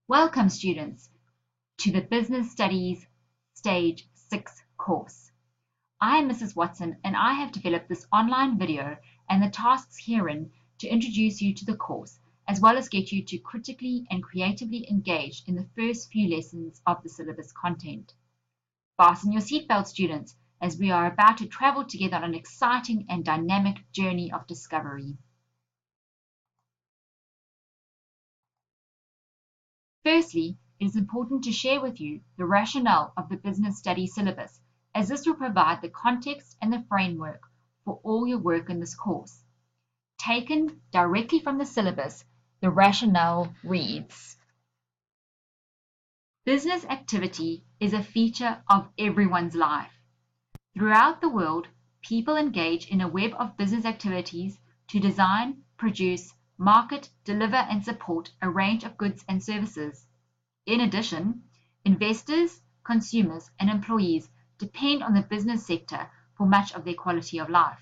Welcome students to the Business Studies Stage 6 course. I am Mrs. Watson and I have developed this online video and the tasks herein to introduce you to the course as well as get you to critically and creatively engage in the first few lessons of the syllabus content. Fasten your seatbelt students as we are about to travel together on an exciting and dynamic journey of discovery. Firstly, it is important to share with you the rationale of the business studies syllabus, as this will provide the context and the framework for all your work in this course. Taken directly from the syllabus, the rationale reads: business activity is a feature of everyone's life. Throughout the world, people engage in a web of business activities to design, produce, market, deliver, and support a range of goods and services. In addition, investors, consumers, and employees depend on the business sector for much of their quality of life.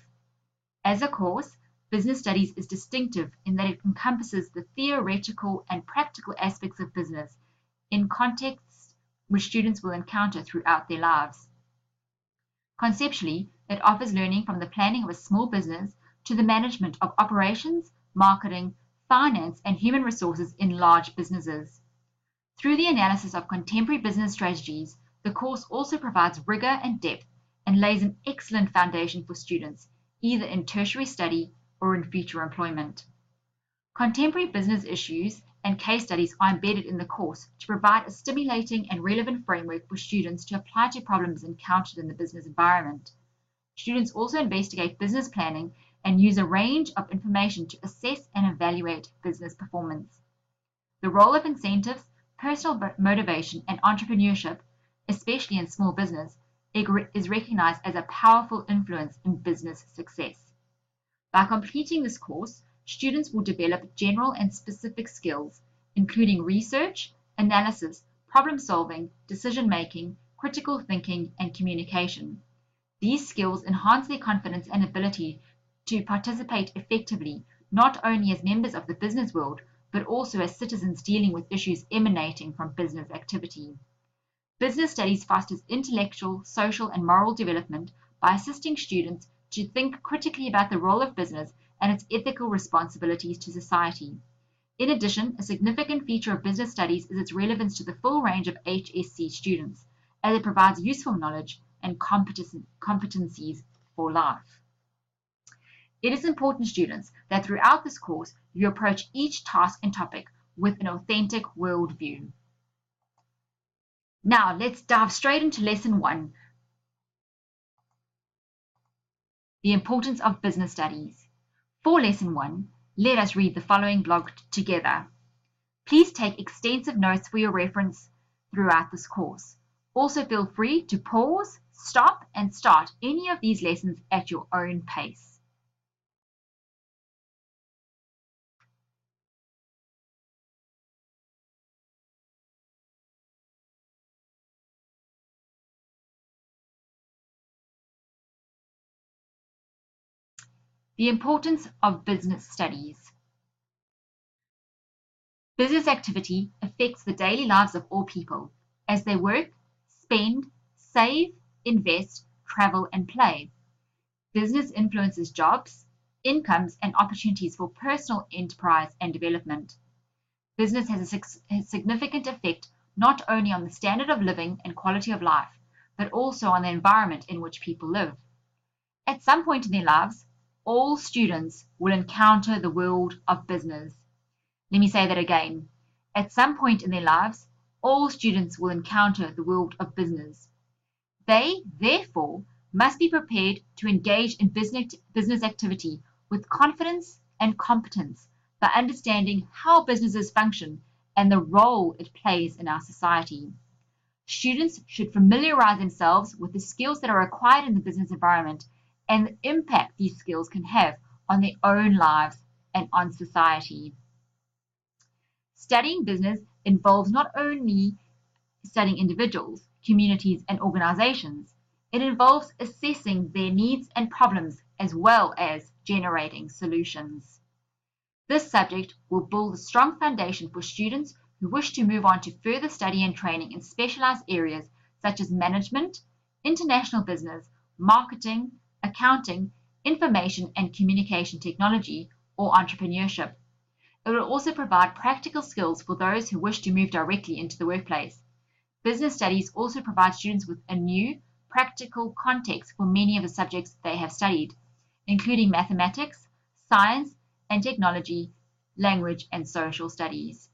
As a course, business studies is distinctive in that it encompasses the theoretical and practical aspects of business in contexts which students will encounter throughout their lives. Conceptually, it offers learning from the planning of a small business to the management of operations, marketing, finance, and human resources in large businesses. Through the analysis of contemporary business strategies, the course also provides rigor and depth and lays an excellent foundation for students, either in tertiary study or in future employment. Contemporary business issues and case studies are embedded in the course to provide a stimulating and relevant framework for students to apply to problems encountered in the business environment. Students also investigate business planning and use a range of information to assess and evaluate business performance. The role of incentives, personal motivation, and entrepreneurship, especially in small business, is recognized as a powerful influence in business success. By completing this course, students will develop general and specific skills, including research, analysis, problem-solving, decision-making, critical thinking, and communication. These skills enhance their confidence and ability to participate effectively, not only as members of the business world, but also as citizens dealing with issues emanating from business activity. Business studies fosters intellectual, social, and moral development by assisting students to think critically about the role of business and its ethical responsibilities to society. In addition, a significant feature of business studies is its relevance to the full range of HSC students, as it provides useful knowledge and competencies for life. It is important, students, that throughout this course you approach each task and topic with an authentic worldview. Now let's dive straight into Lesson 1, the importance of business studies. For Lesson 1, let us read the following blog together. Please take extensive notes for your reference throughout this course. Also feel free to pause, stop, and start any of these lessons at your own pace. The importance of business studies. Business activity affects the daily lives of all people as they work, spend, save, invest, travel, and play. Business influences jobs, incomes, and opportunities for personal enterprise and development. Business has a significant effect not only on the standard of living and quality of life, but also on the environment in which people live. At some point in their lives, all students will encounter the world of business. Let me say that again. At some point in their lives, all students will encounter the world of business. They, therefore, must be prepared to engage in business activity with confidence and competence by understanding how businesses function and the role it plays in our society. Students should familiarize themselves with the skills that are required in the business environment and the impact these skills can have on their own lives and on society. Studying business involves not only studying individuals, communities, and organizations, it involves assessing their needs and problems as well as generating solutions. This subject will build a strong foundation for students who wish to move on to further study and training in specialized areas such as management, international business, marketing, accounting, information and communication technology, or entrepreneurship. It will also provide practical skills for those who wish to move directly into the workplace. Business studies also provide students with a new, practical context for many of the subjects they have studied, including mathematics, science and technology, language, and social studies.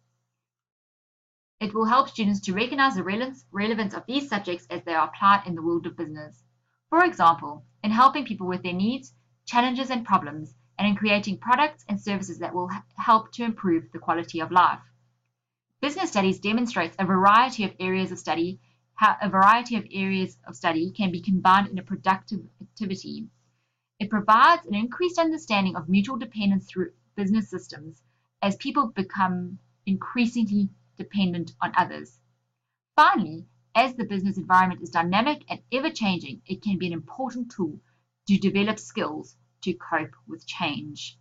It will help students to recognize the relevance of these subjects as they are applied in the world of business. For example, in helping people with their needs, challenges, and problems, and in creating products and services that will help to improve the quality of life. Business studies demonstrates how a variety of areas of study can be combined in a productive activity. It provides an increased understanding of mutual dependence through business systems as people become increasingly dependent on others. Finally, as the business environment is dynamic and ever-changing, it can be an important tool to develop skills to cope with change.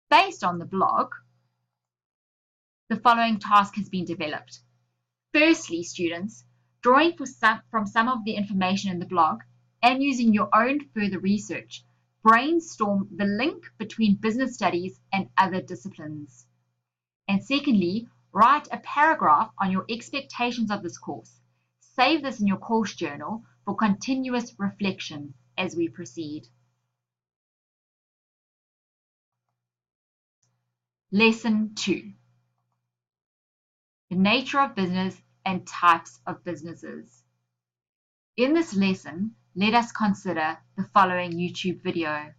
Based on the blog, the following task has been developed. Firstly, students, drawing from some of the information in the blog and using your own further research, brainstorm the link between business studies and other disciplines. And secondly, write a paragraph on your expectations of this course. Save this in your course journal for continuous reflection as we proceed. Lesson 2. The nature of business and types of businesses. In this lesson, let us consider the following YouTube video.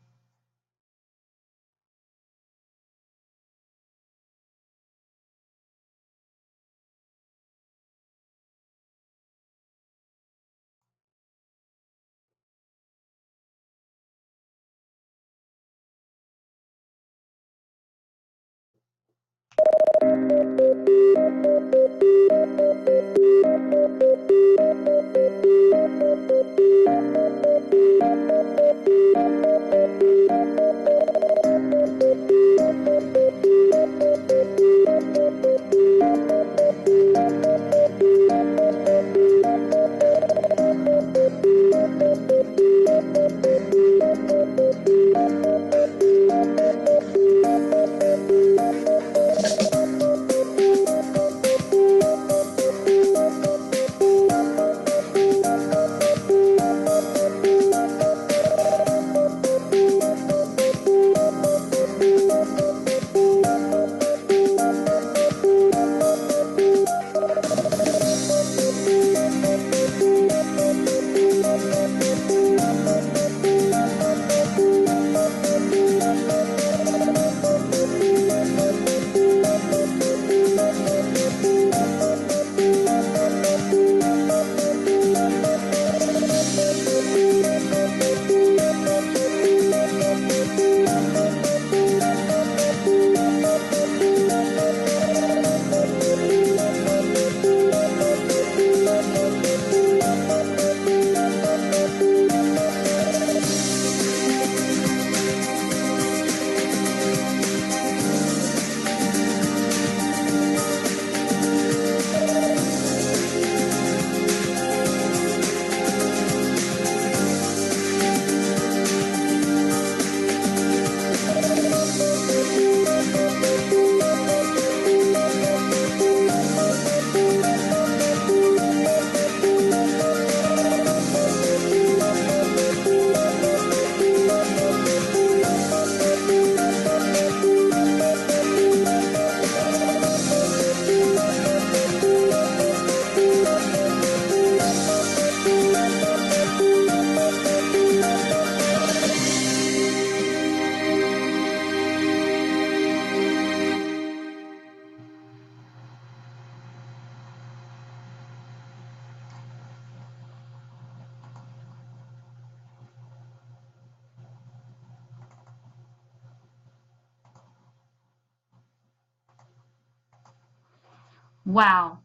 Wow,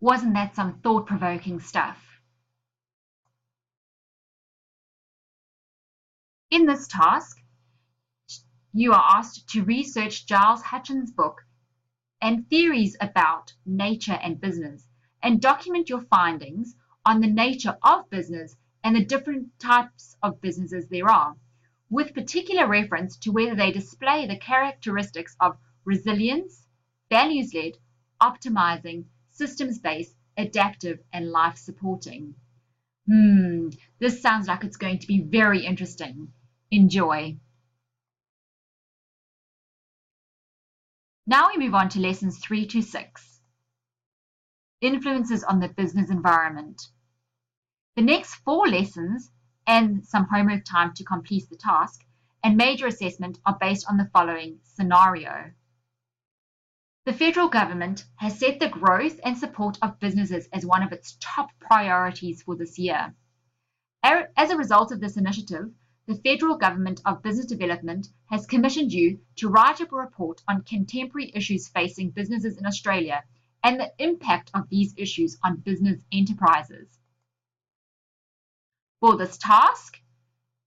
wasn't that some thought-provoking stuff? In this task, you are asked to research Giles Hutchins' book and theories about nature and business, and document your findings on the nature of business and the different types of businesses there are, with particular reference to whether they display the characteristics of resilience, values-led, optimizing, systems-based, adaptive, and life-supporting. This sounds like it's going to be very interesting. Enjoy. Now we move on to lessons 3 to 6. Influences on the business environment. The next 4 lessons and some homework time to complete the task and major assessment are based on the following scenario. The federal government has set the growth and support of businesses as one of its top priorities for this year. As a result of this initiative, the Federal Government of Business Development has commissioned you to write up a report on contemporary issues facing businesses in Australia and the impact of these issues on business enterprises. For this task,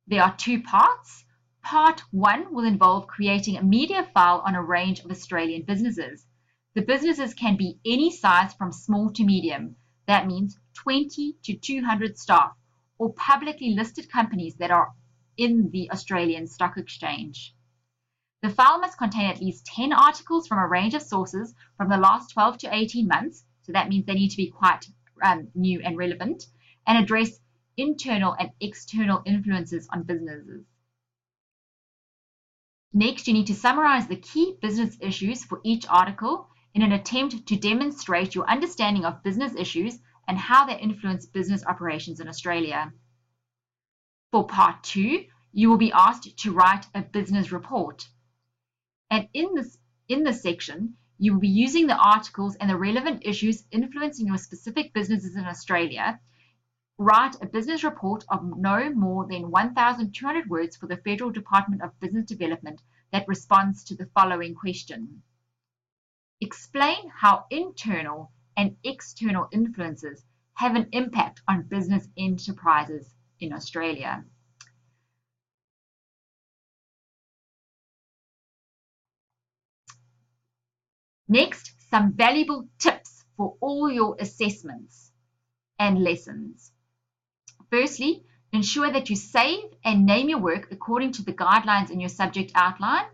there are 2 parts. Part 1 will involve creating a media file on a range of Australian businesses. The businesses can be any size from small to medium. That means 20 to 200 staff, or publicly listed companies that are in the Australian Stock Exchange. The file must contain at least 10 articles from a range of sources from the last 12 to 18 months, so that means they need to be quite new and relevant, and address internal and external influences on businesses. Next, you need to summarize the key business issues for each article in an attempt to demonstrate your understanding of business issues and how they influence business operations in Australia. For part 2, you will be asked to write a business report. And in this section, you will be using the articles and the relevant issues influencing your specific businesses in Australia. Write a business report of no more than 1,200 words for the Federal Department of Business Development that responds to the following question. Explain how internal and external influences have an impact on business enterprises in Australia. Next, some valuable tips for all your assessments and lessons. Firstly, ensure that you save and name your work according to the guidelines in your subject outline.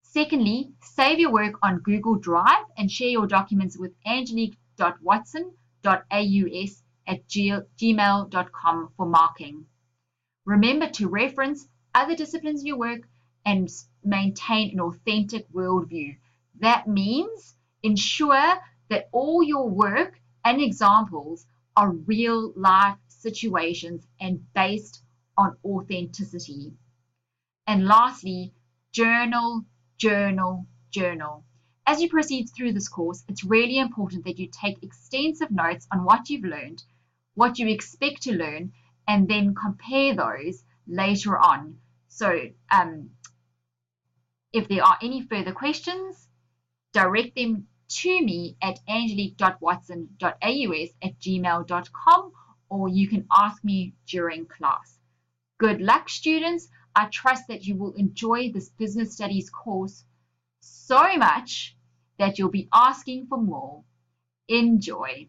Secondly, save your work on Google Drive and share your documents with angelique.watson.aus@gmail.com for marking. Remember to reference other disciplines in your work and maintain an authentic worldview. That means ensure that all your work and examples are real life situations and based on authenticity. And lastly, journal, journal, journal. As you proceed through this course, it's really important that you take extensive notes on what you've learned, what you expect to learn, and then compare those later on. So if there are any further questions, direct them to me at angelique.watson.aus@gmail.com, or you can ask me during class. Good luck, students. I trust that you will enjoy this business studies course so much that you'll be asking for more. Enjoy.